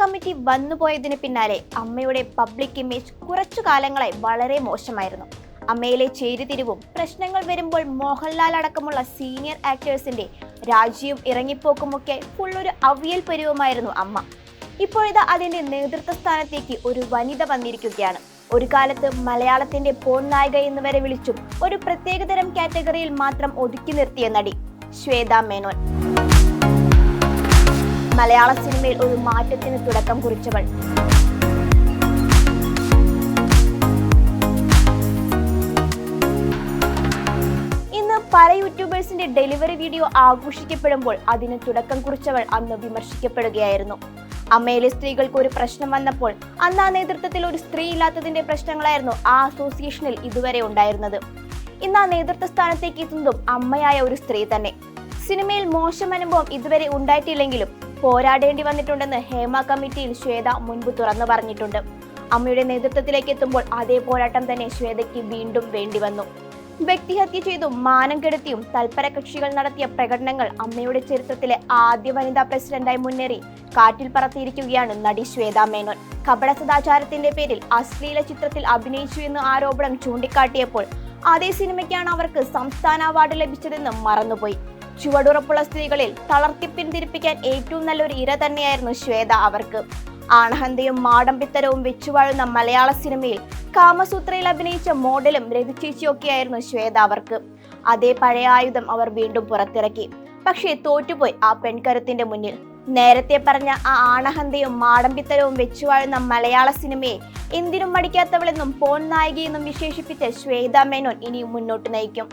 Committee വന്നുപോയതിന് പിന്നാലെ അമ്മയുടെ public image കുറച്ചു കാലങ്ങളായി വളരെ മോശമായിരുന്നു. അമ്മയിലെ ചേരിതിരിവും പ്രശ്നങ്ങൾ വരുമ്പോൾ മോഹൻലാൽ അടക്കമുള്ള സീനിയർ ആക്ടേഴ്സിന്റെ രാജിയും ഇറങ്ങിപ്പോക്കുമൊക്കെ ഫുള്ളൊരു അവിയൽ പരുവമായിരുന്നു അമ്മ. ഇപ്പോഴിതാ അതിന്റെ നേതൃത്വ സ്ഥാനത്തേക്ക് ഒരു വനിത വന്നിരിക്കുകയാണ്. ഒരു കാലത്ത് മലയാളത്തിന്റെ പോൺ നായിക എന്ന് വരെ വിളിച്ചും ഒരു പ്രത്യേകതരം കാറ്റഗറിയിൽ മാത്രം ഒതുക്കി നിർത്തിയ നടി ശ്വേതാ മേനോൻ. മലയാള സിനിമയിൽ ഒരു മാറ്റത്തിന് തുടക്കം കുറിച്ചവൾ. ഇന്ന് പല യൂട്യൂബേഴ്സിന്റെ ഡെലിവറി വീഡിയോ ആഘോഷിക്കപ്പെടുമ്പോൾ അതിന് തുടക്കം കുറിച്ചവൾ അന്ന് വിമർശിക്കപ്പെടുകയായിരുന്നു. അമ്മയിലെ സ്ത്രീകൾക്ക് ഒരു പ്രശ്നം വന്നപ്പോൾ അന്ന് ആ നേതൃത്വത്തിൽ ഒരു സ്ത്രീ ഇല്ലാത്തതിന്റെ പ്രശ്നങ്ങളായിരുന്നു ആ അസോസിയേഷനിൽ ഇതുവരെ ഉണ്ടായിരുന്നത്. ഇന്ന് ആ നേതൃത്വ സ്ഥാനത്തേക്ക് എത്തുന്നതും അമ്മയായ ഒരു സ്ത്രീ തന്നെ. സിനിമയിൽ മോശം അനുഭവം ഇതുവരെ ഉണ്ടായിട്ടില്ലെങ്കിലും പോരാടേണ്ടി വന്നിട്ടുണ്ടെന്ന് ഹേമ കമ്മിറ്റിയിൽ ശ്വേത മുൻപ് തുറന്നു പറഞ്ഞിട്ടുണ്ട്. അമ്മയുടെ നേതൃത്വത്തിലേക്ക് എത്തുമ്പോൾ അതേ പോരാട്ടം തന്നെ ശ്വേതയ്ക്ക് വീണ്ടും വേണ്ടി വന്നു. വ്യക്തിഹത്യ ചെയ്തും മാനം കെടുത്തിയും തൽപര കക്ഷികൾ നടത്തിയ പ്രകടനങ്ങൾ അമ്മയുടെ ചരിത്രത്തിലെ ആദ്യ വനിതാ പ്രസിഡന്റായി മുന്നേറി കാറ്റിൽ പറത്തിയിരിക്കുകയാണ് നടി ശ്വേതാ മേനോൻ. കപട സദാചാരത്തിന്റെ പേരിൽ അശ്ലീല ചിത്രത്തിൽ അഭിനയിച്ചു എന്ന ആരോപണം ചൂണ്ടിക്കാട്ടിയപ്പോൾ അതേ സിനിമയ്ക്കാണ് അവർക്ക് സംസ്ഥാന അവാർഡ് ലഭിച്ചതെന്ന് മറന്നുപോയി. ചുവടുറപ്പുള്ള സ്ത്രീകളിൽ തളർത്തിപ്പിന്തിരിപ്പിക്കാൻ ഏറ്റവും നല്ലൊരു ഇര തന്നെയായിരുന്നു ശ്വേത അവർക്ക്. ആണഹന്തയും മാടമ്പിത്തരവും വെച്ചുവാഴുന്ന മലയാള സിനിമയിൽ കാമസൂത്രയിൽ അഭിനയിച്ച മോഡലും രതിച്ചേച്ചിയൊക്കെയായിരുന്നു ശ്വേത അവർക്ക്. അതേ പഴയ ആയുധം അവർ വീണ്ടും പുറത്തിറക്കി. പക്ഷേ തോറ്റുപോയി ആ പെൺകരുത്തിന്റെ മുന്നിൽ. നേരത്തെ പറഞ്ഞ ആ ആണഹന്തയും മാടമ്പിത്തരവും വെച്ചുവാഴുന്ന മലയാള സിനിമയെ എന്തിനും മടിക്കാത്തവളെന്നും പോൺ നായികയെന്നും വിശേഷിപ്പിച്ച ശ്വേതാ മേനോൻ ഇനിയും മുന്നോട്ട് നയിക്കും.